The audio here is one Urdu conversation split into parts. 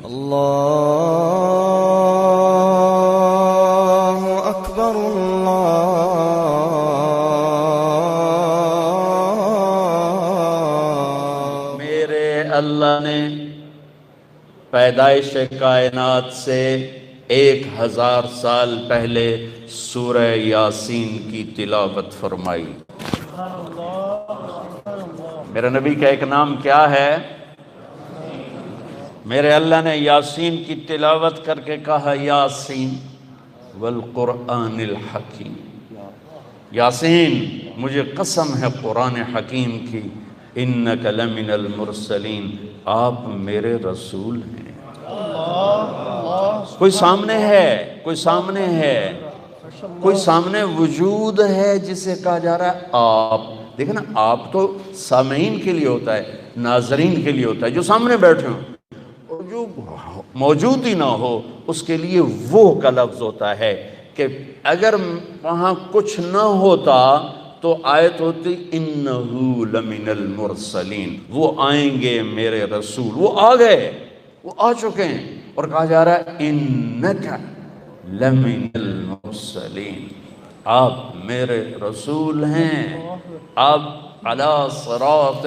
اللہ اکبر اللہ۔ میرے اللہ نے پیدائش کائنات سے 1000 سال پہلے سورہ یاسین کی تلاوت فرمائی۔ میرے نبی کا ایک نام کیا ہے؟ میرے اللہ نے یاسین کی تلاوت کر کے کہا یاسین والقرآن الحکیم، یاسین مجھے قسم ہے قرآن حکیم کی، انک لمن المرسلین، آپ میرے رسول ہیں۔ کوئی سامنے ہے، کوئی سامنے ہے، کوئی سامنے وجود ہے جسے کہا جا رہا ہے آپ۔ دیکھیں نا، آپ تو سامعین کے لیے ہوتا ہے، ناظرین کے لیے ہوتا ہے، جو سامنے بیٹھے ہوں، اور جو موجود ہی نہ ہو اس کے لیے وہ کا لفظ ہوتا ہے کہ اگر وہاں کچھ نہ ہوتا تو آیت ہوتی انہو لمن المرسلین، وہ آئیں گے میرے رسول، وہ آ گئے، وہ آ چکے ہیں، اور کہا جا رہا ہے انک لمن المرسلین، آپ میرے رسول ہیں، آپ علی صراط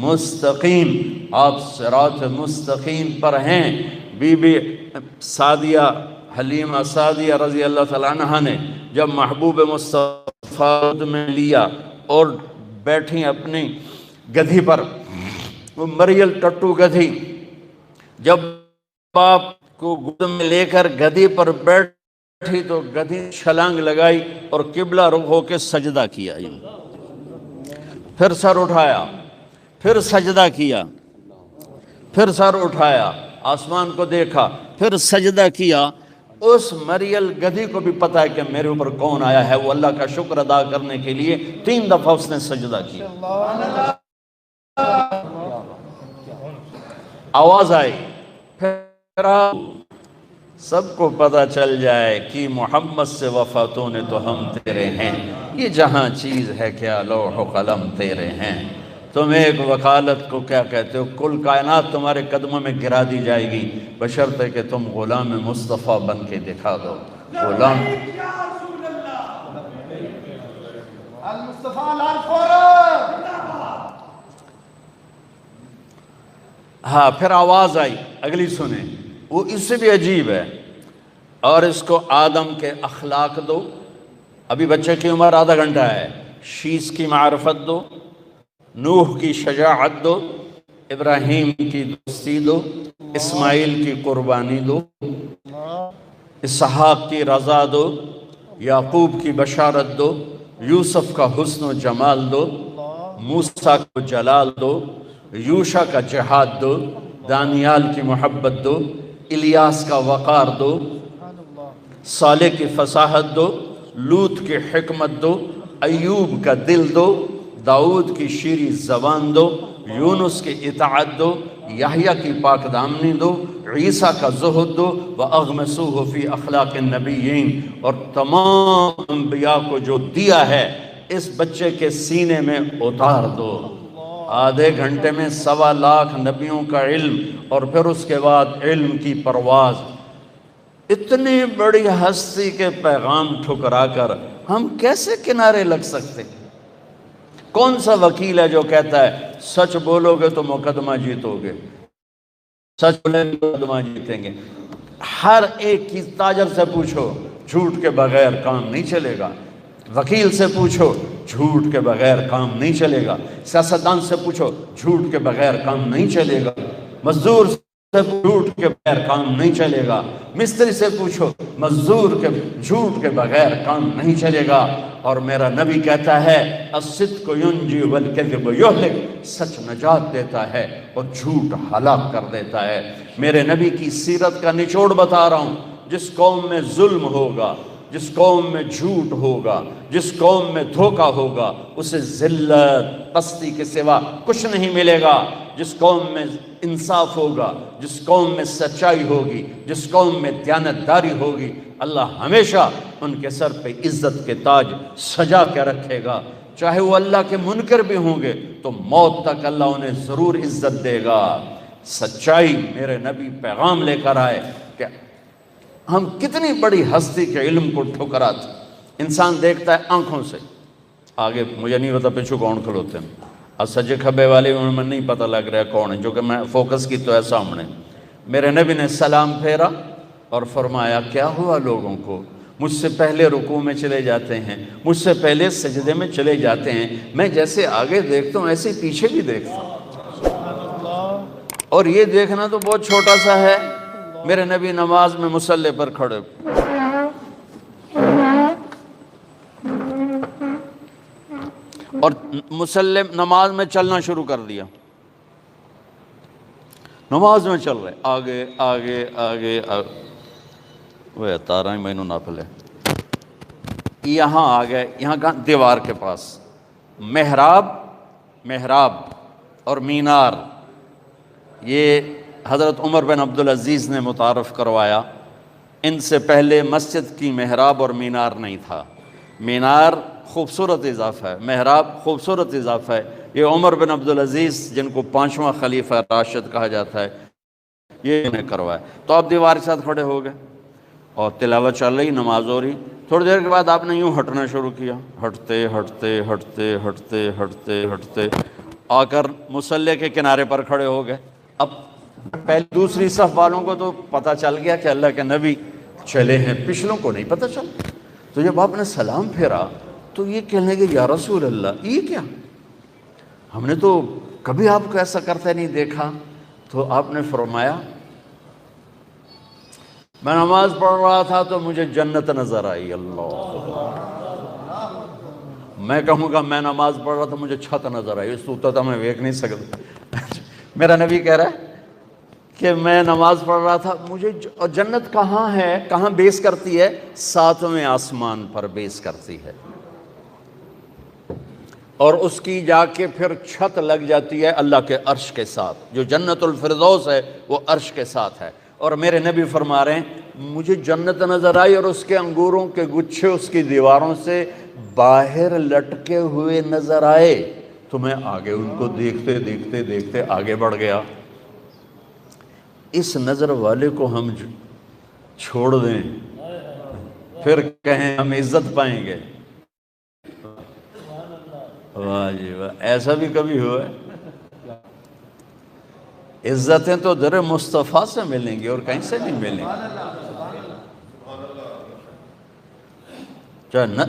مستقیم، آپ صراط مستقیم پر ہیں۔ بی بی سعدیہ حلیمہ سعدیہ رضی اللہ تعالیٰ عنہ نے جب محبوب مصطفیٰ میں لیا اور بیٹھی اپنی گدھی پر، وہ مریل ٹٹو گدھی، جب باپ کو گود میں لے کر گدھی پر بیٹھی تو گدھی چھلانگ لگائی اور قبلہ رخ ہو کے سجدہ کیا، پھر سر اٹھایا، پھر سجدہ کیا، پھر سر اٹھایا، آسمان کو دیکھا، پھر سجدہ کیا۔ اس مریل گدھی کو بھی پتا ہے کہ میرے اوپر کون آیا ہے، وہ اللہ کا شکر ادا کرنے کے لیے 3 دفعہ اس نے سجدہ کیا۔ آواز آئی، پھر سب کو پتہ چل جائے کہ محمد سے وفاتوں نے تو ہم تیرے ہیں، یہ جہاں چیز ہے کیا لوح و قلم تیرے ہیں، تم ایک وکالت کو کیا کہتے ہو، کل کائنات تمہارے قدموں میں گرا دی جائے گی بشرطے کہ تم غلام مصطفیٰ بن کے دکھا دو۔ غلام ہاں، پھر آواز آئی، اگلی سنیں، وہ اس سے بھی عجیب ہے، اور اس کو آدم کے اخلاق دو، ابھی بچے کی عمر آدھا گھنٹہ ہے، شیش کی معرفت دو، نوح کی شجاعت دو، ابراہیم کی دوستی دو، اسماعیل کی قربانی دو، اسحاق کی رضا دو، یعقوب کی بشارت دو، یوسف کا حسن و جمال دو، موسیٰ کو جلال دو، یوشع کا جہاد دو، دانیال کی محبت دو، الیاس کا وقار دو، صالح کی فصاحت دو، لوط کی حکمت دو، ایوب کا دل دو، داؤد کی شیریں زبان دو، یونس کی اطاعت دو، یحییٰ کی پاک دامنی دو، عیسیٰ کا زہد دو، وَأَغْمَسُوهُ فِي أَخْلَاقِ النَّبِيِّينَ، اور تمام انبیاء کو جو دیا ہے اس بچے کے سینے میں اتار دو۔ آدھے گھنٹے میں 1.25 لاکھ نبیوں کا علم، اور پھر اس کے بعد علم کی پرواز۔ اتنی بڑی ہستی کے پیغام ٹھکرا کر ہم کیسے کنارے لگ سکتے؟ کون سا وکیل ہے جو کہتا ہے سچ بولو گے تو مقدمہ جیتو گے، سچ بولیں گے تو مقدمہ جیتیں گے؟ ہر ایک کی تاجر سے پوچھو، جھوٹ کے بغیر کام نہیں چلے گا، وکیل سے پوچھو، جھوٹ کے بغیر کام نہیں چلے گا، سیاستدان سے پوچھو، جھوٹ کے بغیر کام نہیں چلے گا، مزدور سے جھوٹ کے بغیر کام نہیں چلے گا، مستری سے پوچھو، مزدور کے جھوٹ کے بغیر کام نہیں چلے گا۔ اور میرا نبی کہتا ہے الصدق ینجی والکذب یہلک، سچ نجات دیتا ہے اور جھوٹ ہلاک کر دیتا ہے۔ میرے نبی کی سیرت کا نچوڑ بتا رہا ہوں، جس قوم میں ظلم ہوگا، جس قوم میں جھوٹ ہوگا، جس قوم میں دھوکہ ہوگا، اسے ذلت پستی کے سوا کچھ نہیں ملے گا۔ جس قوم میں انصاف ہوگا، جس قوم میں سچائی ہوگی، جس قوم میں دیانتداری ہوگی، اللہ ہمیشہ ان کے سر پہ عزت کے تاج سجا کے رکھے گا۔ چاہے وہ اللہ کے منکر بھی ہوں گے تو موت تک اللہ انہیں ضرور عزت دے گا۔ سچائی میرے نبی پیغام لے کر آئے کہ ہم کتنی بڑی ہستی کے علم کو ٹھکراتے. انسان دیکھتا ہے آنکھوں سے، آگے مجھے نہیں پتا پیچھے کون کھلوتے ہیں، اور سجے کھبے والے میں نہیں پتہ لگ رہا کون ہے، جو کہ میں فوکس کی تو ہے سامنے. میرے نبی نے سلام پھیرا اور فرمایا کیا ہوا لوگوں کو، مجھ سے پہلے رکوع میں چلے جاتے ہیں، مجھ سے پہلے سجدے میں چلے جاتے ہیں، میں جیسے آگے دیکھتا ہوں ایسے پیچھے بھی دیکھتا ہوں، اور یہ دیکھنا تو بہت چھوٹا سا ہے. میرے نبی نماز میں مصلی پر کھڑے اور مصلی نماز میں چلنا شروع کر دیا، نماز میں چل رہے آگے آگے آگے وہ تارا میں نہ پھلے. یہاں آ گئے، یہاں کہاں؟ دیوار کے پاس. محراب اور مینار یہ حضرت عمر بن عبدالعزیز نے متعارف کروایا. ان سے پہلے مسجد کی محراب اور مینار نہیں تھا. مینار خوبصورت اضافہ ہے، محراب خوبصورت اضافہ ہے. یہ عمر بن عبدالعزیز جن کو 5واں خلیفہ راشد کہا جاتا ہے، یہ انہیں کروایا. تو آپ دیوار کے ساتھ کھڑے ہو گئے اور تلاوت چل رہی، نماز ہو رہی. تھوڑی دیر کے بعد آپ نے یوں ہٹنا شروع کیا، ہٹتے ہٹتے ہٹتے ہٹتے ہٹتے ہٹتے آ کر مصلی کے کنارے پر کھڑے ہو گئے. اب پہلی دوسری صف والوں کو تو پتہ چل گیا کہ اللہ کے نبی چلے ہیں، پچھلوں کو نہیں پتہ چل. تو جب آپ نے سلام پھیرا تو یہ کہنے لگے یا رسول اللہ یہ کیا، ہم نے تو کبھی آپ کو ایسا کرتے نہیں دیکھا. تو آپ نے فرمایا میں نماز پڑھ رہا تھا تو مجھے جنت نظر آئی. اللہ، میں کہوں گا میں نماز پڑھ رہا تھا مجھے چھت نظر آئی، اس تو میں دیکھ نہیں سکتا. میرا نبی کہہ رہا ہے کہ میں نماز پڑھ رہا تھا مجھے جنت کہاں ہے، کہاں بیس کرتی ہے؟ 7ویں آسمان پر بیس کرتی ہے، اور اس کی جا کے پھر چھت لگ جاتی ہے اللہ کے عرش کے ساتھ. جو جنت الفردوس ہے وہ عرش کے ساتھ ہے. اور میرے نبی فرما رہے ہیں مجھے جنت نظر آئی اور اس کے انگوروں کے گچھے اس کی دیواروں سے باہر لٹکے ہوئے نظر آئے. تو میں آگے ان کو دیکھتے دیکھتے دیکھتے آگے بڑھ گیا. اس نظر والے کو ہم چھوڑ دیں پھر کہیں ہم عزت پائیں گے. واہ جی واہ، ایسا بھی کبھی ہوا ہے؟ عزتیں تو در مصطفیٰ سے ملیں گی اور کہیں سے نہیں ملیں گی. چاہے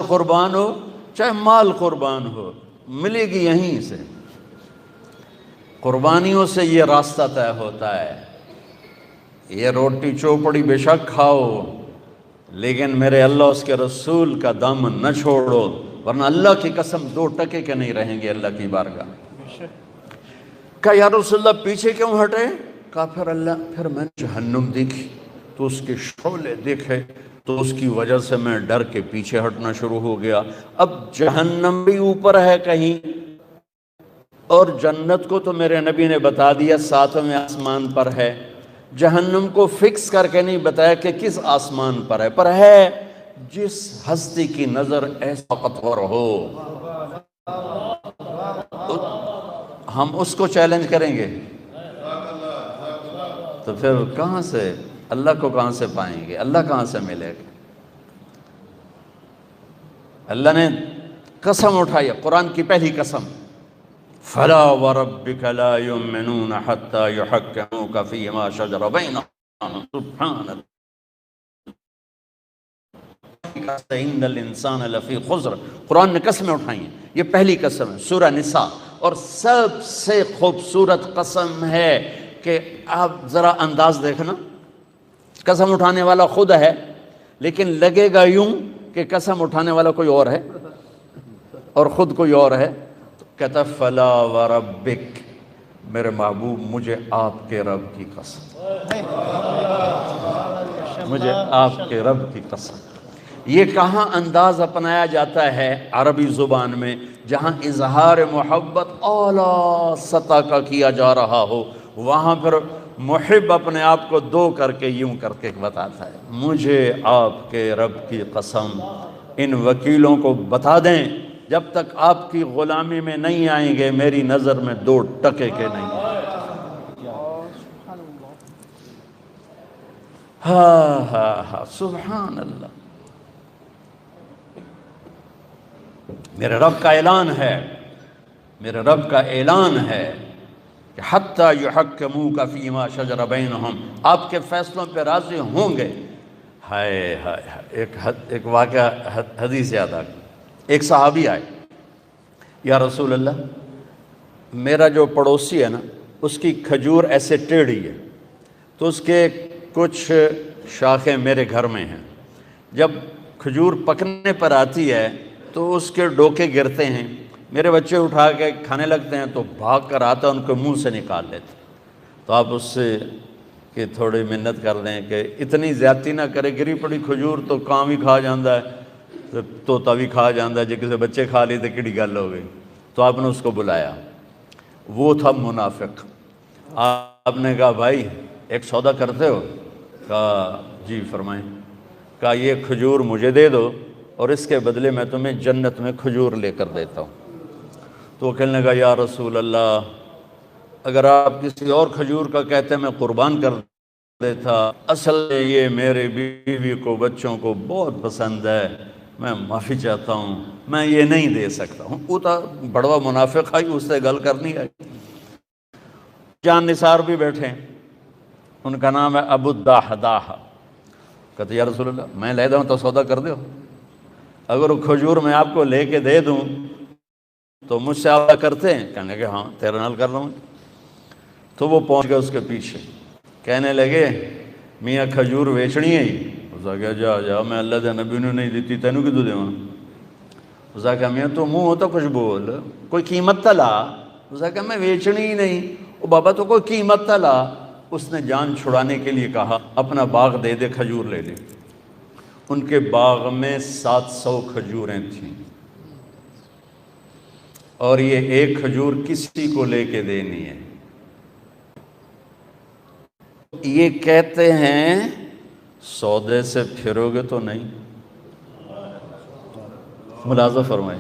قربان ہو چاہے مال قربان ہو، ملے گی یہیں سے. قربانیوں سے یہ راستہ طے ہوتا ہے. یہ روٹی چوپڑی بے شک کھاؤ لیکن میرے اللہ اس کے رسول کا دامن نہ چھوڑو، ورنہ اللہ کی قسم 2 ٹکے کے نہیں رہیں گے اللہ کی بارگاہ. کہا یا رسول اللہ پیچھے کیوں ہٹے؟ کہا پھر میں نے جہنم دیکھی تو اس کے شعلے دیکھے تو اس کی وجہ سے میں ڈر کے پیچھے ہٹنا شروع ہو گیا. اب جہنم بھی اوپر ہے کہیں، اور جنت کو تو میرے نبی نے بتا دیا 7ویں آسمان پر ہے. جہنم کو فکس کر کے نہیں بتایا کہ کس آسمان پر ہے جس ہستی کی نظر ایسا طاقتور ہو. ہم اس کو چیلنج کریں گے تو پھر کہاں سے اللہ کو کہاں سے پائیں گے، اللہ کہاں سے ملے گا؟ اللہ نے قسم اٹھائی، قرآن کی پہلی قسم، فلا وربک لا یؤمنون حتی یحکموک فیما شجر بینہم سبحان اللہ ان الانسان لفی خسر. قرآن نے قسمیں اٹھائی ہیں، یہ پہلی قسم ہے سورہ نساء، اور سب سے خوبصورت قسم ہے کہ آپ ذرا انداز دیکھنا. قسم اٹھانے والا خود ہے لیکن لگے گا یوں کہ قسم اٹھانے والا کوئی اور ہے اور خود کوئی اور ہے. کہتا فلا وربک، میرے محبوب مجھے آپ کے رب کی قسم، مجھے آپ کے رب کی قسم. یہ کہاں انداز اپنایا جاتا ہے عربی زبان میں جہاں اظہار محبت اعلیٰ سطح کا کیا جا رہا ہو، وہاں پھر محب اپنے آپ کو 2 کر کے یوں کر کے بتاتا ہے مجھے آپ کے رب کی قسم. ان وکیلوں کو بتا دیں جب تک آپ کی غلامی میں نہیں آئیں گے میری نظر میں 2 ٹکے کے نہیں. ہاں سبحان اللہ. میرے رب کا اعلان ہے، میرے رب کا اعلان ہے کہ حتیٰ یحکموک فیما شجر بینہم، آپ کے فیصلوں پہ راضی ہوں گے. ہائے ہائے ہائے، ایک واقعہ حدیث یاد آ گئی. ایک صحابی آئے، یا رسول اللہ میرا جو پڑوسی ہے نا اس کی کھجور ایسے ٹیڑھی ہے، تو اس کے کچھ شاخیں میرے گھر میں ہیں، جب کھجور پکنے پر آتی ہے تو اس کے ڈوکے گرتے ہیں، میرے بچے اٹھا کے کھانے لگتے ہیں تو بھاگ کر آتا ان کو منہ سے نکال لیتے. تو آپ اس سے کہ تھوڑی منت کر دیں کہ اتنی زیادتی نہ کرے، گری پڑی کھجور تو کام ہی کھا جاندہ ہے، طوطا بھی کھا جاندہ ہے، جے کسی بچے کھا لی تو کیڑی گل ہو گئی. تو آپ نے اس کو بلایا، وہ تھا منافق. آپ نے کہا بھائی ایک سودا کرتے ہو؟ کہا جی فرمائیں. کہا یہ کھجور مجھے دے دو اور اس کے بدلے میں تمہیں جنت میں کھجور لے کر دیتا ہوں. تو وہ کہنے لگا یا رسول اللہ اگر آپ کسی اور کھجور کا کہتے میں قربان کر دیتا، اصل یہ میرے بیوی کو بچوں کو بہت پسند ہے، میں معافی چاہتا ہوں، میں یہ نہیں دے سکتا ہوں. وہ تو بڑوا منافق آئی، اس سے گل کرنی ہے. جان نثار بھی بیٹھے ہیں، ان کا نام ہے ابو الدحداح. کہتے یا رسول اللہ میں لے دوں تو سودا کر دو، اگر وہ کھجور میں آپ کو لے کے دے دوں تو مجھ سے آپ کرتے ہیں؟ کہنے لگے ہاں تیرے نال کر رہا ہوں. تو وہ پہنچ گئے اس کے پیچھے، کہنے لگے میاں کھجور ویچنی ہے ہی؟ اس نے کہا جا جا میں اللہ دے نبی نے نہیں دیتی تینوں کدو دیواں. اس نے کہا میاں تو منہ ہو تو کچھ بول، کوئی قیمت تا لا. اس نے کہا میں ویچنی ہی نہیں. او بابا تو کوئی قیمت تا لا. اس نے جان چھڑانے کے لیے کہا اپنا باغ دے دے کھجور لے لے. ان کے باغ میں 700 کھجوریں تھیں اور یہ ایک کھجور کسی کو لے کے دینی ہے. یہ کہتے ہیں سودے سے پھرو گے تو نہیں. ملاحظہ فرمائیں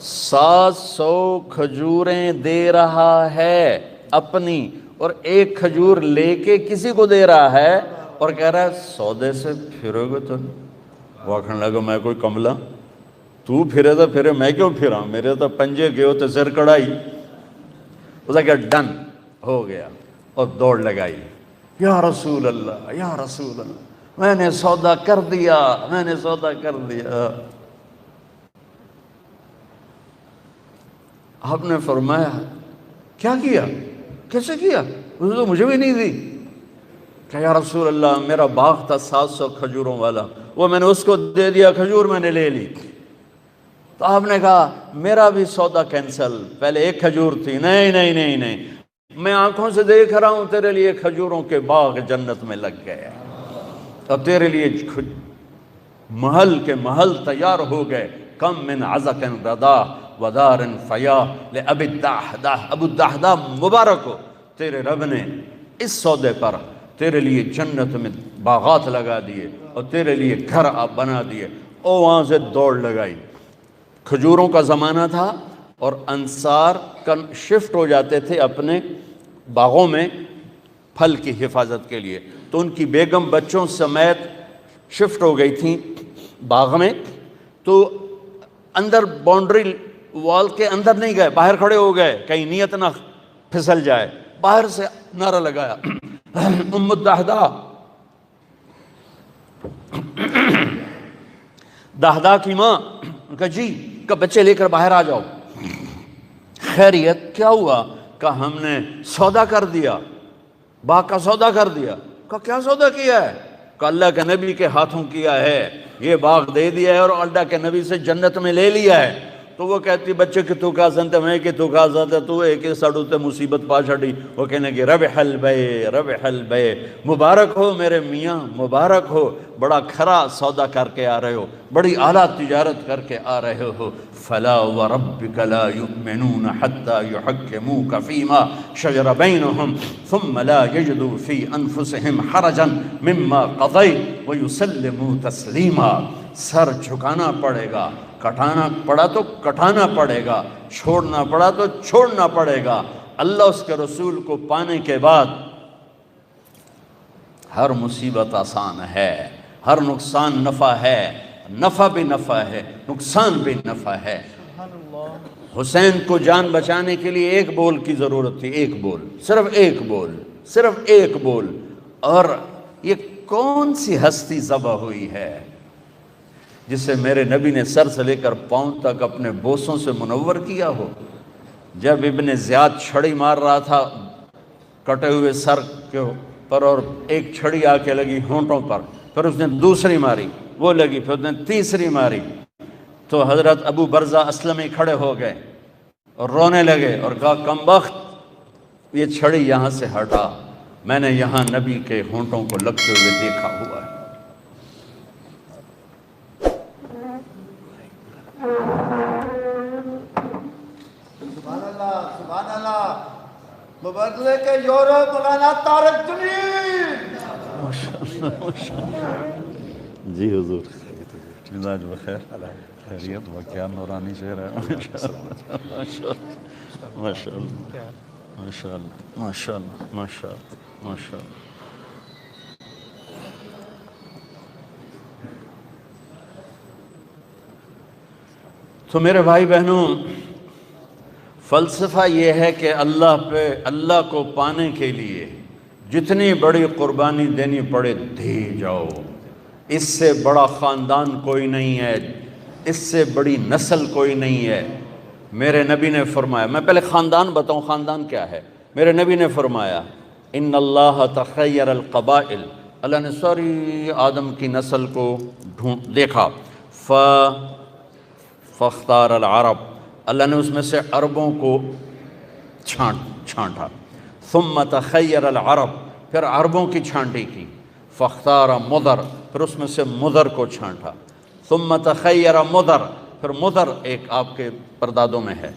700 کھجوریں دے رہا ہے اپنی اور ایک کھجور لے کے کسی کو دے رہا ہے اور کہہ رہا ہے سودے سے پھرو گے تو نہیں. وہ کہنے لگا میں کوئی کملا، تو پھرے تو پھرے میں کیوں پھرا، میرے تو پنجے گئے تو سر کڑائی. اس نے کہا ڈن ہو گیا اور دوڑ لگائی. یا رسول اللہ یا رسول اللہ میں نے سودا کر دیا، میں نے سودا کر دیا. آپ نے فرمایا کیا کیا، کیسے کیا؟ اس نے تو مجھے بھی نہیں دی. کہ یا رسول اللہ میرا باغ تھا 700 کھجوروں والا، وہ میں نے اس کو دے دیا، کھجور میں نے لے لی. تو آپ نے کہا میرا بھی سودا کینسل، پہلے ایک کھجور تھی. نہیں نہیں نہیں نہیں، میں آنکھوں سے دیکھ رہا ہوں تیرے لیے کھجوروں کے باغ جنت میں لگ گئے اور تیرے لیے محل کے محل تیار ہو گئے. کم من عزق ردا ودار فیا لأبی الدحداح. ابو الدحداح مبارک ہو، تیرے رب نے اس سودے پر تیرے لیے جنت میں باغات لگا دیے اور تیرے لیے گھر آپ بنا دیے. اور وہاں سے دوڑ لگائی. کھجوروں کا زمانہ تھا اور انصار شفٹ ہو جاتے تھے اپنے باغوں میں پھل کی حفاظت کے لیے. تو ان کی بیگم بچوں سمیت شفٹ ہو گئی تھیں باغ میں. تو اندر باؤنڈری وال کے اندر نہیں گئے، باہر کھڑے ہو گئے کہیں نیت نہ پھسل جائے. باہر سے نعرہ لگایا ام الدحداح، دحداح کی ماں. کہا جی، کہ بچے لے کر باہر آ جاؤ. خیریت کیا ہوا؟ کہ ہم نے سودا کر دیا، باغ کا سودا کر دیا. کہ کیا سودا کیا ہے؟ کہ اللہ کے نبی کے ہاتھوں کیا ہے، یہ باغ دے دیا ہے اور اللہ کے نبی سے جنت میں لے لیا ہے. تو وہ کہتی بچے کہ تو کہا سنتے میں کہ تو کہا سنتے تو ایک ساڑھو تے مصیبت پا چھڑی. وہ کہنے کہ ربح البیع ربح البیع، مبارک ہو میرے میاں مبارک ہو، بڑا کھرا سودا کر کے آ رہے ہو، بڑی اعلیٰ تجارت کر کے آ رہے ہو. فلا وربک لا یؤمنون حتی یحکموک فیما شجر بینہم ثم لا یجدوا فی انفسہم حرجا مما قضیت ویسلموا تسلیما. سر جھکانا پڑے گا، کٹانا پڑا تو کٹانا پڑے گا، چھوڑنا پڑا تو چھوڑنا پڑے گا. اللہ اس کے رسول کو پانے کے بعد ہر مصیبت آسان ہے، ہر نقصان نفع ہے، نفع بھی نفع ہے، نقصان بھی نفع ہے۔ حسین کو جان بچانے کے لیے ایک بول کی ضرورت تھی، ایک بول، صرف ایک بول، صرف ایک بول۔ اور یہ کون سی ہستی ذبح ہوئی ہے جسے میرے نبی نے سر سے لے کر پاؤں تک اپنے بوسوں سے منور کیا ہو؟ جب ابن زیاد چھڑی مار رہا تھا کٹے ہوئے سر کے پر، اور ایک چھڑی آ کے لگی ہونٹوں پر، پھر اس نے دوسری ماری، وہ لگی، پھر اس نے تیسری ماری، تو حضرت ابو برزہ اسلمی کھڑے ہو گئے اور رونے لگے اور کہا کمبخت، یہ چھڑی یہاں سے ہٹا، میں نے یہاں نبی کے ہونٹوں کو لگتے ہوئے دیکھا ہوا ہے۔ سبحان اللہ، سبحان اللہ۔ مبارک یورپ مولانا طارق جمیل۔ جی حضور، مزاج بخیر، خیریت، کیا نورانی شعر ہے، ماشاء اللہ ماشاء اللہ ماشاء اللہ ماشاء اللہ ماشاء اللہ۔ تو میرے بھائی بہنوں، فلسفہ یہ ہے کہ اللہ کو پانے کے لیے جتنی بڑی قربانی دینی پڑے دے جاؤ۔ اس سے بڑا خاندان کوئی نہیں ہے، اس سے بڑی نسل کوئی نہیں ہے۔ میرے نبی نے فرمایا، میں پہلے خاندان بتاؤں خاندان کیا ہے۔ میرے نبی نے فرمایا ان اللہ تخیر القبائل، اللہ نے ساری آدم کی نسل کو دیکھا، فاختار العرب، اللہ نے اس میں سے عربوں کو چھانٹا، ثم تخیر العرب، پھر عربوں کی چھانٹی کی، فاختار مضر، پھر اس میں سے مضر کو چھانٹا، ثم تخیر مضر، پھر مضر ایک آپ کے پردادوں میں ہے،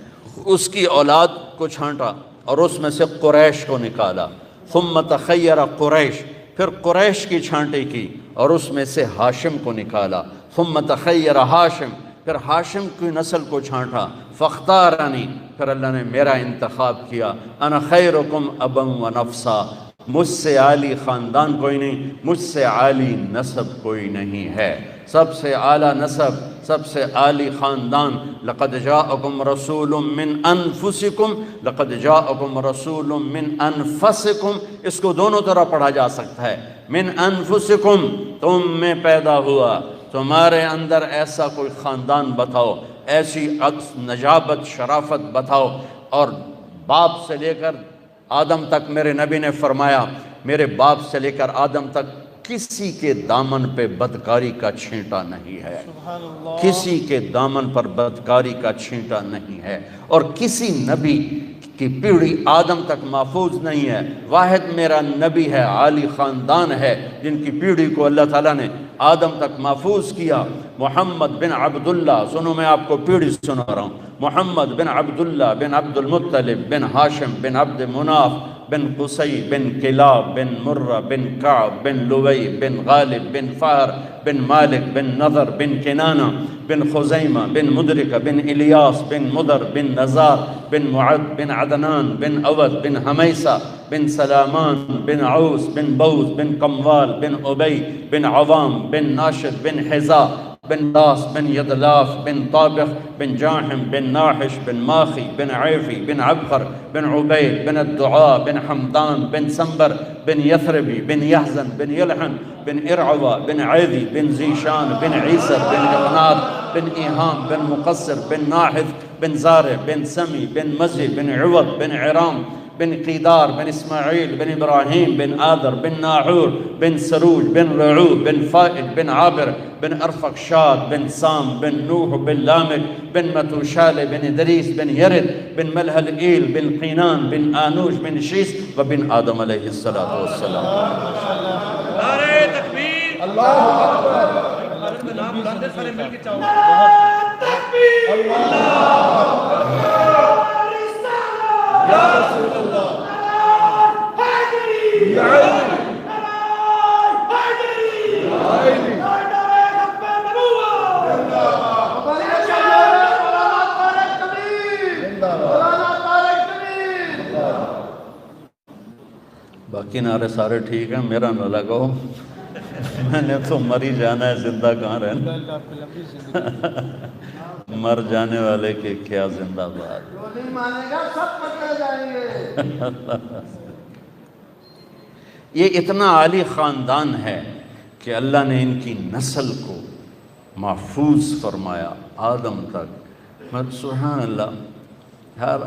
اس کی اولاد کو چھانٹا اور اس میں سے قریش کو نکالا، ثم تخیر قریش، پھر قریش کی چھانٹی کی اور اس میں سے ہاشم کو نکالا، ثم تخیر ہاشم، پھر ہاشم کی نسل کو چھانٹا، فاختارنی، پھر اللہ نے میرا انتخاب کیا، انا خیرکم ابا و نفسا، مجھ سے عالی خاندان کوئی نہیں، مجھ سے عالی نسب کوئی نہیں ہے، سب سے اعلیٰ نسب، سب سے عالی خاندان۔ لقد جاءکم رسول من انفسکم، لقد جاءکم رسول من انفسکم، اس کو دونوں طرح پڑھا جا سکتا ہے، من انفسکم، تم میں پیدا ہوا، تمہارے اندر ایسا کوئی خاندان بتاؤ، ایسی نجابت شرافت بتاؤ۔ اور باپ سے لے کر آدم تک میرے نبی نے فرمایا، میرے باپ سے لے کر آدم تک کسی کے دامن پہ بدکاری کا چھینٹا نہیں ہے، کسی کے دامن پر بدکاری کا چھینٹا نہیں ہے، اور کسی نبی کی پیڑھی آدم تک محفوظ نہیں ہے۔ واحد میرا نبی ہے، عالی خاندان ہے، جن کی پیڑھی کو اللہ تعالیٰ نے آدم تک محفوظ کیا۔ محمد بن عبداللہ، سنو میں آپ کو پیڑھی سنا رہا ہوں، محمد بن عبداللہ بن عبد المطلب بن ہاشم بن عبد مناف بن قصی بن کلاب بن مرہ بن کعب بن لوی بن غالب بن فہر بن مالک بن نضر بن کنانہ بن خزیمہ بن مدرکہ بن الیاس بن مدر بن نزار بن معد بن عدنان بن اود بن حمیسہ بن سلامان بن عوس بن بوز بن قموال بن عبی بن عوام بن ناشد بن حزا بن داس بن یدلاف بن طابخ بن جاحم بن ناحش بن ماخی بن عیفی بن عبخر بن عبید بن الدعاء بن حمدان بن سنبر بن یثربی بن یحزن بن یلحن بن ارعوہ بن عیدی بن زیشان بن عیسر بن اغناد بن ایہام بن مقصر بن ناحث بن زارع بن سمی بن مزی بن عوض بن عرام بن قیدار بن اسماعیل بن ابراہیم بن آدر بن ناحور بن سروج بن رعوب بن فائد بن عابر بن ارفقشاد بن سام بن نوح بن لامک بن متوشال بن ادریس بن یرد بن ملحل ایل بن قینان بن آنوش بن شیس و بن آدم علیہ السلام۔ نعرہ تکبیر، اللہ اکبر، حضرت کا نام بلند ہے، سارے مل کے چاہو۔ یا رسول اللہ، باقی کنارے سارے ٹھیک ہیں، میرا نہ لگاؤ، میں نے تو مر ہی جانا ہے، زندہ کہاں رہنا، مر جانے والے کے کیا زندہ باد۔ جو نہیں مانے گا سب پکڑے جائیں گے۔ یہ اتنا عالی خاندان ہے کہ اللہ نے ان کی نسل کو محفوظ فرمایا آدم تک۔ سبحان اللہ، ہر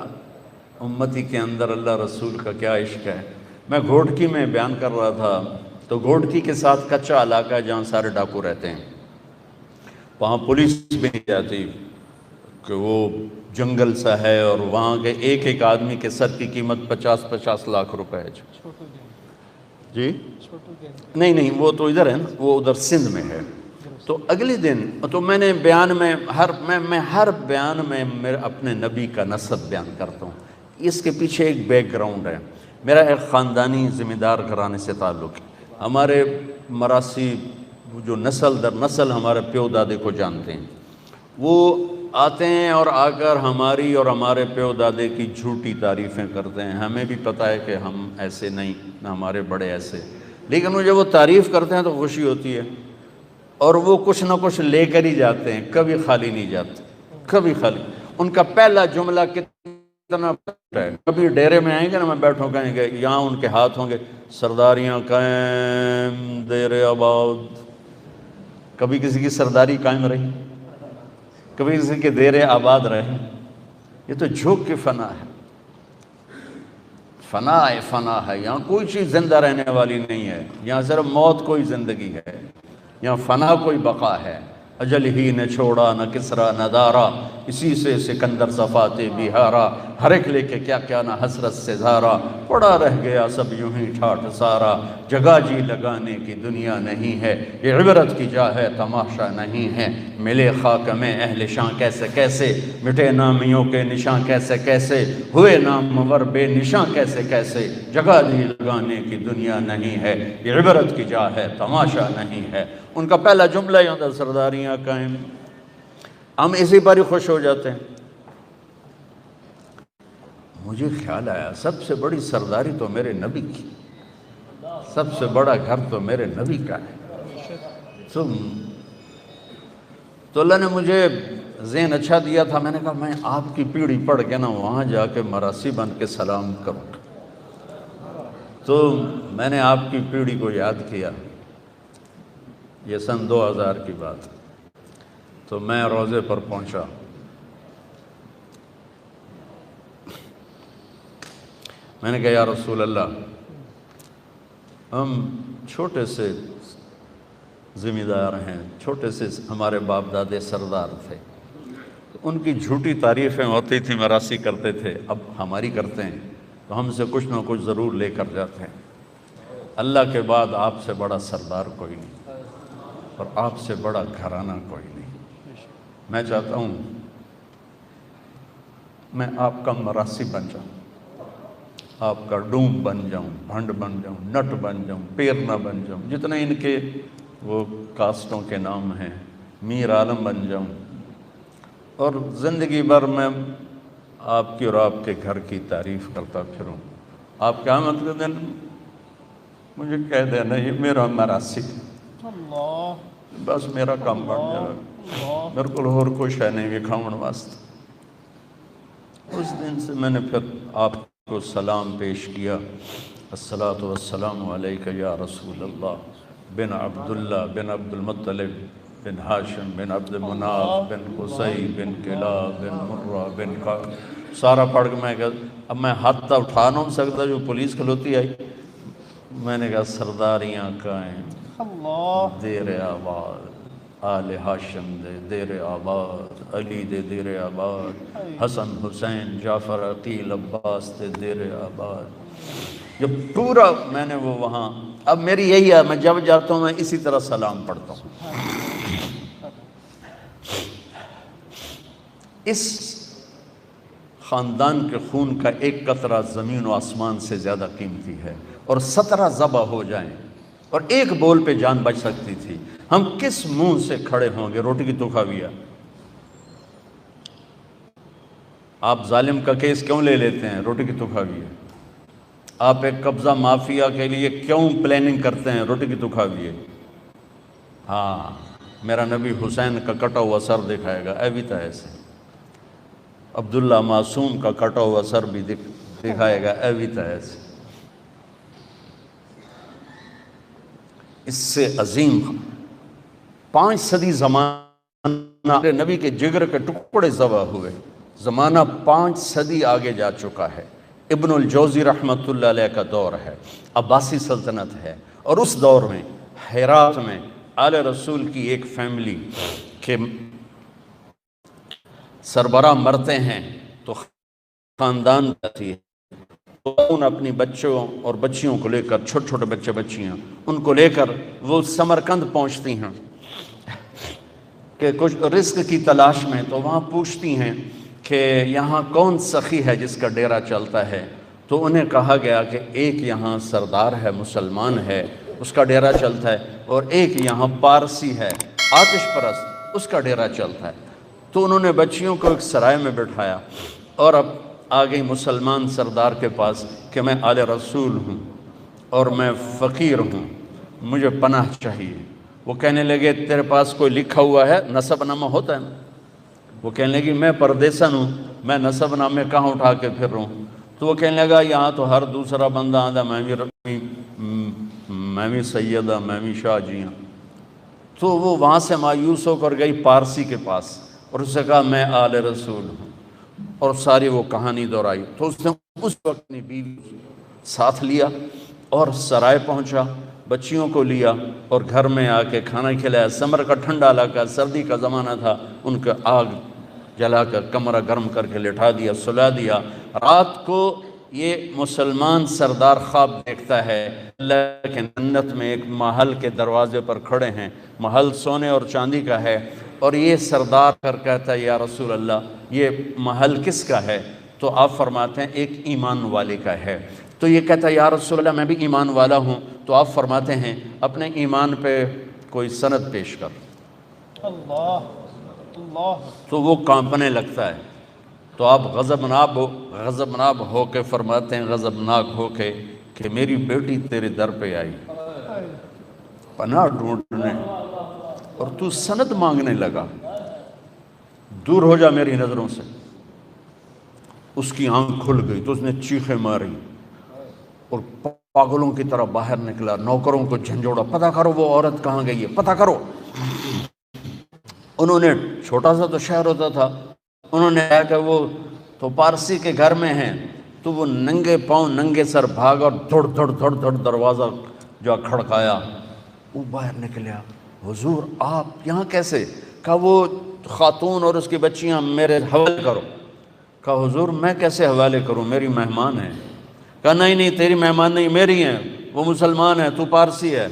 امتی کے اندر اللہ رسول کا کیا عشق ہے۔ میں گھوٹکی میں بیان کر رہا تھا، تو گھوٹکی کے ساتھ کچا علاقہ ہے جہاں سارے ڈاکو رہتے ہیں، وہاں پولیس بھی نہیں جاتی کہ وہ جنگل سا ہے، اور وہاں کے ایک ایک آدمی کے سر کی قیمت 50-50 لاکھ روپے ہے۔ جی نہیں وہ تو ادھر ہے نا، وہ ادھر سندھ میں ہے۔ تو اگلے دن تو میں نے بیان میں میں ہر بیان میں میرے اپنے نبی کا نسب بیان کرتا ہوں۔ اس کے پیچھے ایک بیک گراؤنڈ ہے، میرا ایک خاندانی ذمہ دار گھرانے سے تعلق ہے۔ ہمارے مراسی جو نسل در نسل ہمارے پیو دادے کو جانتے ہیں، وہ آتے ہیں اور آ کر ہماری اور ہمارے پیو دادے کی جھوٹی تعریفیں کرتے ہیں۔ ہمیں بھی پتہ ہے کہ ہم ایسے نہیں، نہ ہمارے بڑے ایسے، لیکن وہ جب وہ تعریف کرتے ہیں تو خوشی ہوتی ہے، اور وہ کچھ نہ کچھ لے کر ہی جاتے ہیں، کبھی خالی نہیں جاتے، کبھی خالی۔ ان کا پہلا جملہ کتنا ہے، کبھی ڈیرے میں آئیں گے نا، میں بیٹھوں کہیں گے، یہاں ان کے ہاتھ ہوں گے سرداریاں قائم دیر آباد۔ کبھی کسی کی سرداری قائم رہی، کبھی کسی کے دیر آباد رہے۔ یہ تو جھوک کی فنا ہے، فنا ہے۔ یہاں کوئی چیز زندہ رہنے والی نہیں ہے، یہاں صرف موت کوئی زندگی ہے، یہاں فنا کوئی بقا ہے۔ اجل ہی نے چھوڑا نہ کسرا نہ دارا، اسی سے سکندر صفات بہارا، ہر ایک لے کے کیا کیا نہ حسرت سے زارا، پڑا رہ گیا سب یوں ہی ٹھاٹھ سارا، جگہ جی لگانے کی دنیا نہیں ہے، یہ عبرت کی جا ہے تماشا نہیں ہے، ملے خاک میں اہل شاں کیسے کیسے، مٹے نامیوں کے نشاں کیسے کیسے، ہوئے نامور بے نشاں کیسے کیسے، جگہ جی لگانے کی دنیا نہیں ہے، یہ عبرت کی جا ہے تماشا نہیں ہے۔ ان کا پہلا جملہ ہی ہوتا ہے سرداریاں قائم۔ ہم اسی پر ہی خوش ہو جاتے ہیں۔ مجھے خیال آیا سب سے بڑی سرداری تو میرے نبی کی، سب سے بڑا گھر تو میرے نبی کا ہے۔ تو اللہ نے مجھے ذہن اچھا دیا تھا، میں نے کہا میں آپ کی پیڑھی پڑھ کے نا وہاں جا کے مراسی بن کے سلام کروں۔ تو میں نے آپ کی پیڑھی کو یاد کیا، یہ سن 2000 کی بات، تو میں روضے پر پہنچا۔ میں نے کہا یا رسول اللہ، ہم چھوٹے سے ذمہ دار ہیں، چھوٹے سے ہمارے باپ دادے سردار تھے، ان کی جھوٹی تعریفیں ہوتی تھی، مراسی کرتے تھے، اب ہماری کرتے ہیں تو ہم سے کچھ نہ کچھ ضرور لے کر جاتے ہیں۔ اللہ کے بعد آپ سے بڑا سردار کوئی نہیں، اور آپ سے بڑا گھرانہ کوئی نہیں۔ میں چاہتا ہوں میں آپ کا مراسی بن جاؤں، آپ کا ڈوم بن جاؤں، بھنڈ بن جاؤں، نٹ بن جاؤں، پیرنا بن جاؤں، جتنے ان کے وہ کاسٹوں کے نام ہیں، میر عالم بن جاؤں، اور زندگی بھر میں آپ کی اور آپ کے گھر کی تعریف کرتا پھروں۔ آپ قیامت کے دن مجھے کہہ دینا یہ میرا مراسی، بس میرا کام بن جائے، میرے کو اور کچھ ہے نہیں کھاؤن واسطے۔ اس دن سے میں نے پھر آپ کو سلام پیش کیا، الصلاۃ والسلام علیک یا رسول اللہ، بن عبداللہ بن عبد المطلب بن ہاشم بن عبد مناف بن قصی بن کلاب بن مرہ بن کعب، سارا پڑھ کے میں کہا اب میں ہاتھ تھا اٹھا نہیں سکتا، جو پولیس کھلوتی آئی۔ میں نے کہا سرداریاں قائم دیر آباد، آل ہاشم دے دیر آباد، علی دے دیر آباد، حسن حسین جعفر عقیل عباس دے دیر آباد۔ جب پورا میں نے وہ وہاں، اب میری یہی ہے، میں جب جاتا ہوں میں اسی طرح سلام پڑھتا ہوں۔ اس خاندان کے خون کا ایک قطرہ زمین و آسمان سے زیادہ قیمتی ہے، اور 17 ذبح ہو جائیں اور ایک بول پہ جان بچ سکتی تھی، ہم کس منہ سے کھڑے ہوں گے؟ روٹی کی تو کھاویا۔ آپ ظالم کا کیس کیوں لے لیتے ہیں؟ روٹی کی تو کھاویا۔ آپ ایک قبضہ مافیا کے لیے کیوں پلاننگ کرتے ہیں؟ روٹی کی تو کھاویے۔ ہاں میرا نبی حسین کا کٹا ہوا سر دکھائے گا، اے بھی تھا ایسے۔ عبداللہ معصوم کا کٹا ہوا سر بھی دکھائے گا، اے بھی تھا ایسے۔ اس سے عظیم 5 صدی زمانہ نبی کے جگر کے ٹکڑے ذبح ہوئے، زمانہ 5 صدی آگے جا چکا ہے۔ ابن الجوزی رحمۃ اللہ علیہ کا دور ہے، عباسی سلطنت ہے، اور اس دور میں ہرات میں آل رسول کی ایک فیملی کے سربراہ مرتے ہیں تو خاندان جاتی ہے، تو ان اپنی بچوں اور بچیوں کو لے کر، چھوٹے چھوٹے بچے بچیاں، ان کو لے کر وہ سمرقند پہنچتی ہیں کہ کچھ رزق کی تلاش میں۔ تو وہاں پوچھتی ہیں کہ یہاں کون سخی ہے جس کا ڈیرا چلتا ہے؟ تو انہیں کہا گیا کہ ایک یہاں سردار ہے، مسلمان ہے، اس کا ڈیرا چلتا ہے، اور ایک یہاں پارسی ہے، آتش پرست، اس کا ڈیرا چلتا ہے۔ تو انہوں نے بچیوں کو ایک سرائے میں بٹھایا اور اب آ گئی مسلمان سردار کے پاس کہ میں آل رسول ہوں اور میں فقیر ہوں، مجھے پناہ چاہیے۔ وہ کہنے لگے تیرے پاس کوئی لکھا ہوا ہے؟ نسب نامہ ہوتا ہے نا؟ وہ کہنے لگی میں پردیسن ہوں، میں نسب نامے کہاں اٹھا کے پھر رہا ہوں؟ تو وہ کہنے لگا یہاں تو ہر دوسرا بندہ آدھا میں بھی سیدہ، میں بھی شاہ جی ہوں۔ تو وہ وہاں سے مایوس ہو کر گئی پارسی کے پاس اور اس سے کہا میں آل رسول ہوں، اور ساری وہ کہانی دہرائی۔ تو اس نے اس وقت اپنی بیوی ساتھ لیا اور سرائے پہنچا، بچیوں کو لیا اور گھر میں آ کے کھانا کھلایا۔ سمر کا ٹھنڈا علاقہ، سردی کا زمانہ تھا، ان کا آگ جلا کر کمرہ گرم کر کے لٹھا دیا، سلا دیا۔ رات کو یہ مسلمان سردار خواب دیکھتا ہے، اللہ کے جنت میں ایک محل کے دروازے پر کھڑے ہیں، محل سونے اور چاندی کا ہے، اور یہ سردار کر کہتا ہے یا رسول اللہ یہ محل کس کا ہے؟ تو آپ فرماتے ہیں ایک ایمان والے کا ہے۔ تو یہ کہتا ہے یا رسول اللہ میں بھی ایمان والا ہوں۔ تو آپ فرماتے ہیں اپنے ایمان پہ کوئی سند پیش کر۔ اللہ اللہ تو وہ کانپنے لگتا ہے۔ تو آپ غضبناک ہو کے فرماتے ہیں، غضبناک ہو کے کہ میری بیٹی تیرے در پہ آئی پناہ ڈھونڈنے اور تو سند مانگنے لگا، دور ہو جا میری نظروں سے۔ اس کی آنکھ کھل گئی تو اس نے چیخیں ماری اور پاگلوں کی طرح باہر نکلا، نوکروں کو جھنجھوڑا، پتہ کرو وہ عورت کہاں گئی ہے، پتہ کرو۔ انہوں نے، چھوٹا سا تو شہر ہوتا تھا، انہوں نے کہا کہ وہ تو پارسی کے گھر میں ہیں۔ تو وہ ننگے پاؤں ننگے سر بھاگا اور دھڑ دروازہ جو کھڑکایا، وہ باہر نکلیا۔ حضور آپ یہاں کیسے؟ کہا وہ خاتون اور اس کی بچیاں میرے حوالے کرو۔ کہا حضور میں کیسے حوالے کروں، میری مہمان ہیں۔ کہا نہیں تیری مہمان نہیں، میری ہیں، وہ مسلمان ہے، تو پارسی ہے۔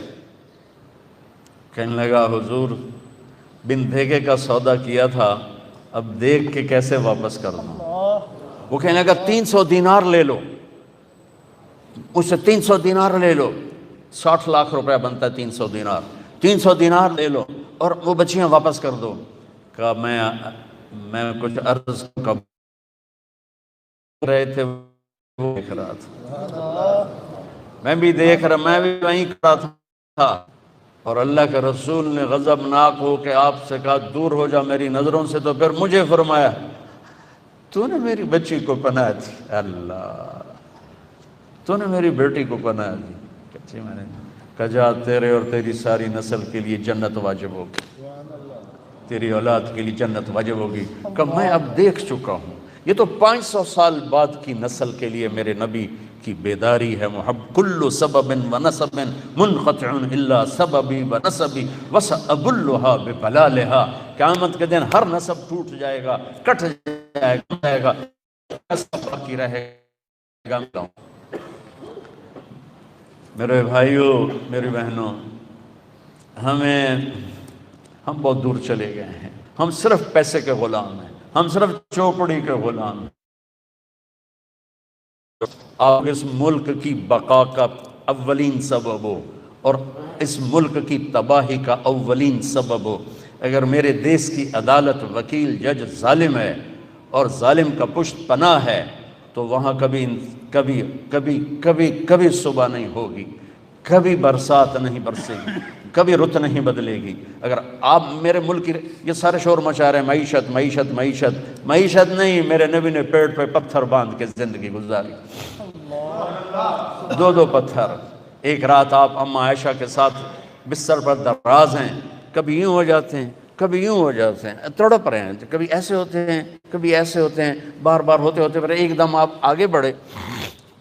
کہنے لگا حضور بن دھیگے کا سودا کیا تھا، اب دیکھ کے کیسے واپس کر دوں؟ وہ کہنے لگا 300 دینار لے لو، مجھ سے 300 دینار لے لو، 60 لاکھ روپے بنتا ہے 300 دینار، 300 دینار لے لو اور وہ بچیاں واپس کر دو۔ کہا میں کچھ عرض کر رہے تھے وہ دیکھ رہا تھا، میں بھی دیکھ رہا، میں بھی وہیں کھڑا تھا، اور اللہ کے رسول نے غضبناک ہو کہ آپ سے کہا دور ہو جا میری نظروں سے، تو پھر مجھے فرمایا تو نے میری بچی کو پناہ دی، اللہ تو نے میری بیٹی کو پناہ دی۔ کچی میں نے کہا جا تیرے اور تیری ساری نسل کے لیے جنت واجب ہوگی، تیری اولاد کے لیے جنت واجب ہوگی۔ کہ میں اب دیکھ چکا ہوں، یہ تو 500 سال بعد کی نسل کے لیے میرے نبی کی بیداری ہے۔ کل سبب و نسب منقطع الا سببی و نسبی وسأبلھا ببلالھا۔ قیامت کے دن ہر نسب ٹوٹ جائے گا، کٹ جائے گا، نسب باقی رہے گا۔ میرے بھائیوں، میری بہنوں، ہم بہت دور چلے گئے ہیں، ہم صرف پیسے کے غلام ہیں، ہم صرف چوپڑی کے غلام ہیں۔ آپ اس ملک کی بقا کا اولین سبب ہو اور اس ملک کی تباہی کا اولین سبب ہو۔ اگر میرے دیس کی عدالت، وکیل، جج ظالم ہے اور ظالم کا پشت پناہ ہے تو وہاں کبھی کبھی کبھی کبھی کبھی صبح نہیں ہوگی، کبھی برسات نہیں برسے گی، کبھی رت نہیں بدلے گی۔ اگر آپ میرے ملک کی یہ سارے شور مچا رہے ہیں معیشت معیشت معیشت، معیشت نہیں، میرے نبی نے پیٹ پہ پتھر باندھ کے زندگی گزاری، دو پتھر۔ ایک رات آپ اماں عائشہ کے ساتھ بستر پر دراز ہیں، کبھی یوں ہو جاتے ہیں کبھی یوں ہو جاتے ہیں، تڑپ رہے ہیں، کبھی ایسے ہوتے ہیں کبھی ایسے ہوتے ہیں، بار بار ہوتے ہوتے پھر ایک دم آپ آگے بڑھے،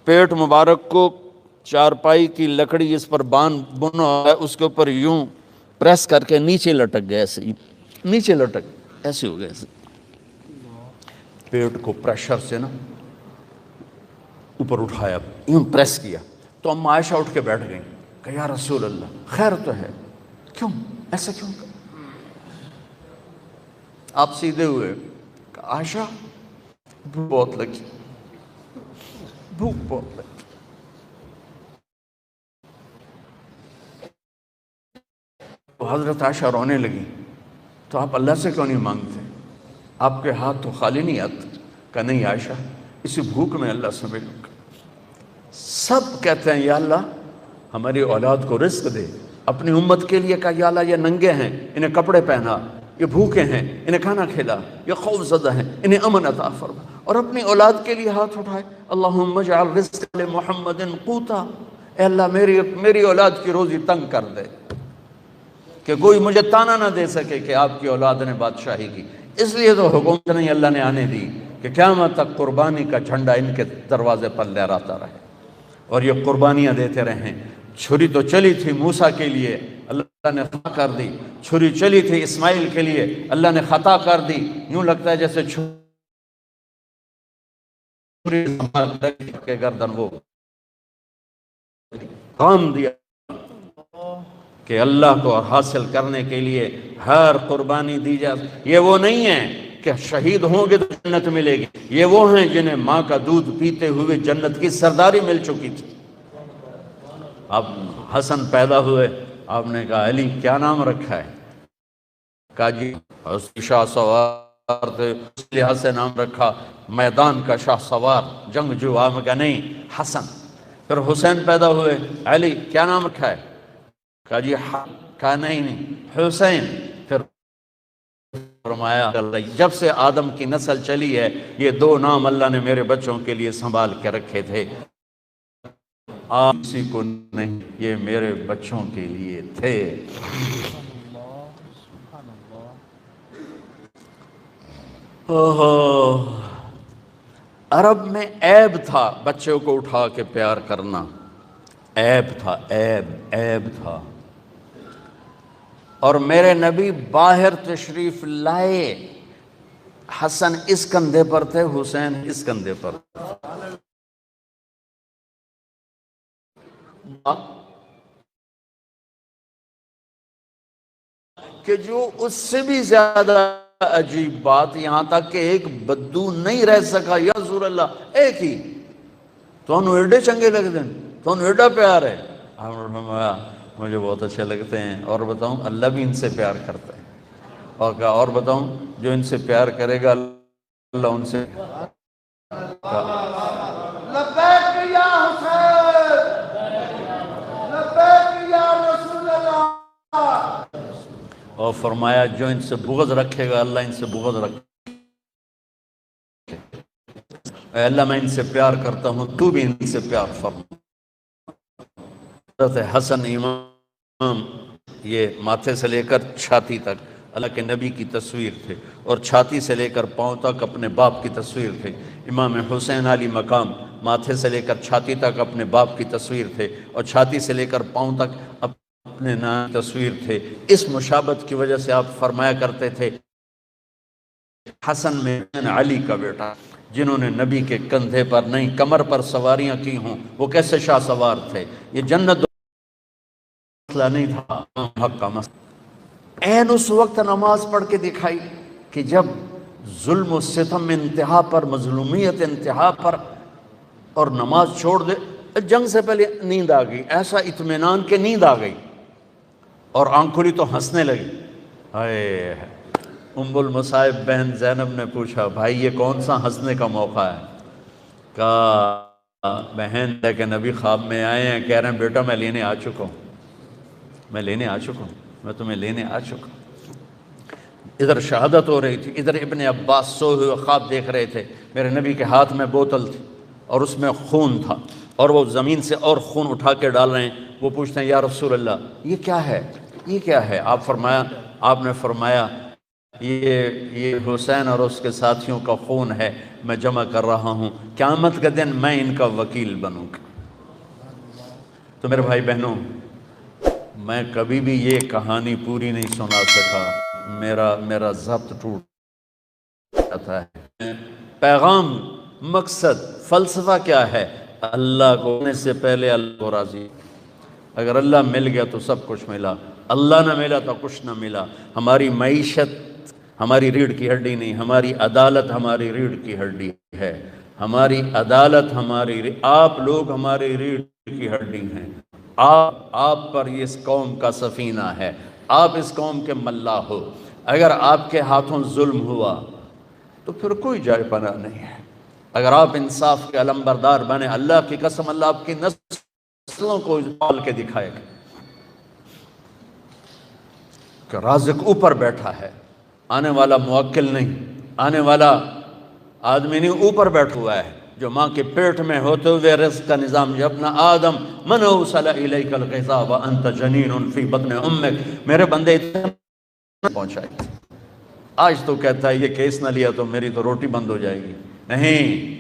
پیٹ مبارک کو چارپائی کی لکڑی اس پر بنا ہے، اس کے اوپر یوں پریس کر کے نیچے لٹک گئے، ایسے ہی نیچے لٹک ایسے ہو گئے، ایسے پیٹ کو پریشر سے نا اوپر اٹھایا، یوں پریس کیا، تو اماں عائشہ اٹھ کے بیٹھ گئیں کہ یا رسول اللہ خیر تو ہے، کیوں ایسا کیوں؟ آپ سیدھے ہوئے کہ عائشہ بھوک بہت لگی، بھوک بہت لگی۔ حضرت عائشہ رونے لگی، تو آپ اللہ سے کیوں نہیں مانگتے؟ آپ کے ہاتھ تو خالی نہیں آتے؟ کہ نہیں عائشہ، اسی بھوک میں اللہ سے ملوں گا۔ سب کہتے ہیں یا اللہ ہماری اولاد کو رزق دے، اپنی امت کے لیے کہا یا اللہ یہ ننگے ہیں انہیں کپڑے پہنا، یہ بھوکے ہیں انہیں کھانا کھلا، یہ خوف زدہ ہیں انہیں امن عطا فرما، اور اپنی اولاد کے لیے ہاتھ اٹھائے اللہم اجعل رزق لمحمد قوتا، اے اللہ میری اولاد کی روزی تنگ کر دے کہ کوئی مجھے تانا نہ دے سکے کہ آپ کی اولاد نے بادشاہی کی۔ اس لیے تو حکومت نہیں اللہ نے آنے دی کہ قیامت تک قربانی کا جھنڈا ان کے دروازے پر لہراتا رہے اور یہ قربانیاں دیتے رہیں۔ چھری تو چلی تھی موسیٰ کے لیے، اللہ نے خطا کر دی، چھری چلی تھی اسماعیل کے لیے، اللہ نے خطا کر دی، یوں لگتا ہے جیسے چھری کے گردن وہ کام دیا کہ اللہ کو حاصل کرنے کے لیے ہر قربانی دی جائے۔ یہ وہ نہیں ہے کہ شہید ہوں گے تو جنت ملے گی، یہ وہ ہیں جنہیں ماں کا دودھ پیتے ہوئے جنت کی سرداری مل چکی تھی۔ اب حسن پیدا ہوئے، آپ نے کہا علی کیا نام رکھا ہے؟ کہا جی شاہ سوار تھے اس لحاظ سے نام رکھا، میدان کا شاہ سوار جنگجو۔ آپ نے کہا نہیں حسن۔ پھر حسین پیدا ہوئے، علی کیا نام رکھا ہے؟ کہا جی کہا نہیں حسین۔ پھر فرمایا جب سے آدم کی نسل چلی ہے یہ دو نام اللہ نے میرے بچوں کے لیے سنبھال کے رکھے تھے، آپ کسی کو نہیں، یہ میرے بچوں کے لیے تھے۔ عرب میں عیب تھا بچوں کو اٹھا کے پیار کرنا، عیب تھا، عیب تھا۔ اور میرے نبی باہر تشریف لائے، حسن اس کندھے پر تھے، حسین اس کندھے پر کہ جو اس سے بھی زیادہ عجیب بات، یہاں تک کہ ایک بدو نہیں رہ سکا، یا رسول اللہ ایک ہی تو انہوں ایڈے چنگے لگتے ہیں، تو انہوں ایڈا پیار ہے۔ مجھے بہت اچھے لگتے ہیں، اور بتاؤں اللہ بھی ان سے پیار کرتا ہے، اور کہا اور بتاؤں جو ان سے پیار کرے گا اللہ ان سے لبیک یا حسین، لبیک یا رسول اللہ، اور فرمایا جو ان سے بغض رکھے گا اللہ ان سے بغض رکھے، اے اللہ میں ان سے پیار کرتا ہوں تو بھی ان سے پیار فرما۔ حضرت حسن امام یہ ماتھے سے لے کر چھاتی تک اللہ کے نبی کی تصویر تھے، اور چھاتی سے لے کر پاؤں تک اپنے باپ کی تصویر تھے۔ امام حسین علی مقام ماتھے سے لے کر چھاتی تک اپنے باپ کی تصویر تھے، اور چھاتی سے لے کر پاؤں تک اپنے نام کی تصویر تھے۔ اس مشابہت کی وجہ سے آپ فرمایا کرتے تھے حسن میں علی کا بیٹا، جنہوں نے نبی کے کندھے پر نہیں کمر پر سواریاں کی ہوں، وہ کیسے شاہ سوار تھے۔ یہ جنت مسئلہ نہیں تھا، حق کا مسئلہ۔ عین اس وقت نماز پڑھ کے دکھائی کہ جب ظلم و ستم انتہا پر، مظلومیت انتہا پر، اور نماز چھوڑ دے، جنگ سے پہلے نیند آ گئی، ایسا اطمینان کہ نیند آ گئی، اور آنکھ کھلی تو ہنسنے لگی۔ ہائے ام المصائب بہن زینب نے پوچھا بھائی یہ کون سا ہنسنے کا موقع ہے؟ کہا بہن لیکن ابھی خواب میں آئے ہیں، کہہ رہے ہیں بیٹا میں لینے آ چکا ہوں، میں لینے آ چکا ہوں، میں تمہیں لینے آ چکا ہوں۔ ادھر شہادت ہو رہی تھی، ادھر ابن عباس سوئے ہوئے خواب دیکھ رہے تھے، میرے نبی کے ہاتھ میں بوتل تھی اور اس میں خون تھا، اور وہ زمین سے اور خون اٹھا کے ڈال رہے ہیں۔ وہ پوچھتے ہیں یا رسول اللہ یہ کیا ہے، یہ کیا ہے؟ آپ نے فرمایا یہ حسین اور اس کے ساتھیوں کا خون ہے، میں جمع کر رہا ہوں، قیامت کے دن میں ان کا وکیل بنوں گا۔ تو میرے بھائی بہنوں، میں کبھی بھی یہ کہانی پوری نہیں سنا سکا، میرا ضبط ٹوٹ جاتا ہے۔ پیغام، مقصد، فلسفہ کیا ہے؟ اللہ کو ہونے سے پہلے اللہ کو راضی۔ اگر اللہ مل گیا تو سب کچھ ملا، اللہ نہ ملا تو کچھ نہ ملا۔ ہماری معیشت ہماری ریڑھ کی ہڈی نہیں، ہماری عدالت ہماری ریڑھ کی ہڈی ہے، ہماری عدالت آپ لوگ ہماری ریڑھ کی ہڈی ہیں۔ آپ پر اس قوم کا سفینہ ہے، آپ اس قوم کے ملا ہو۔ اگر آپ کے ہاتھوں ظلم ہوا تو پھر کوئی جائے پناہ نہیں ہے۔ اگر آپ انصاف کے علمبردار بنے، اللہ کی قسم اللہ آپ کی نسلوں کو پال کے دکھائے گا کہ رازق اوپر بیٹھا ہے، آنے والا موکل نہیں، آنے والا آدمی نہیں، اوپر بیٹھا ہوا ہے جو ماں کے پیٹ میں ہوتے ہوئے رزق کا نظام۔ جب اپنا آدم من اوصل الیک الغذاء وانت جنین فی بطن امک، میرے بندے اتنے پہنچائے۔ آج تو کہتا ہے یہ کیس نہ لیا تو میری تو روٹی بند ہو جائے گی۔ نہیں،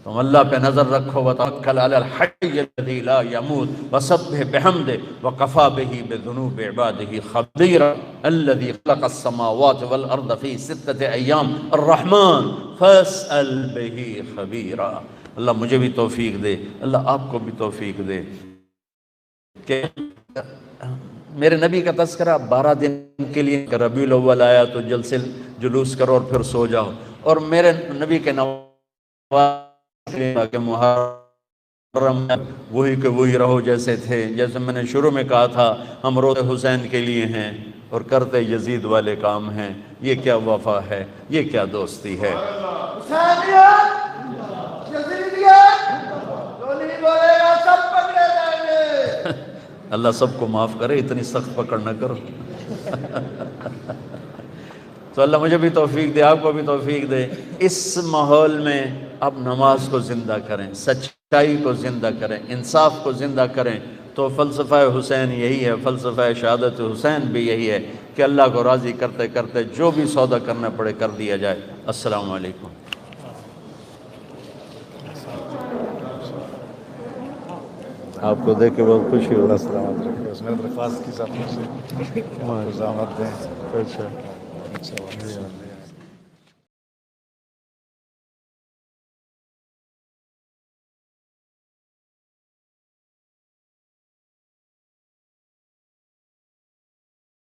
تم اللہ پہ نظر رکھو، وتوکل علی الحی الذی لا یموت وسبح بحمدہ وکفی بہ بذنوب عبادہ خبیرا الذی خلق السماوات والارض فی ستۃ ایام الرحمن فاسأل بہ خبیرا۔ اللہ مجھے بھی توفیق دے، اللہ آپ کو بھی توفیق دے کہ میرے نبی کا تذکرہ 12 دن کے لیے، ربیع الاول آیا تو جلوس کرو اور پھر سو جاؤ، اور میرے نبی کے کہ محرم وہی کہ وہی رہو جیسے تھے۔ جیسے میں نے شروع میں کہا تھا، ہم روتے حسین کے لیے ہیں اور کرتے یزید والے کام ہیں۔ یہ کیا وفا ہے، یہ کیا دوستی ہے۔ حسینیت، یزیدیت، جو نہیں بولے گا سب پکڑے جائیں گے۔ اللہ سب کو معاف کرے، اتنی سخت پکڑ نہ کرو۔ تو اللہ مجھے بھی توفیق دے، آپ کو بھی توفیق دے۔ اس ماحول میں اب نماز کو زندہ کریں، سچائی کو زندہ کریں، انصاف کو زندہ کریں۔ تو فلسفہ حسین یہی ہے، فلسفہ شہادت حسین بھی یہی ہے کہ اللہ کو راضی کرتے کرتے جو بھی سودا کرنا پڑے کر دیا جائے۔ السلام علیکم۔ آپ کو دیکھ کے بہت خوشی ہو۔ اللہ سلامت رکھے، اس میں درخواست کی ساتھ سے زحمت دیں۔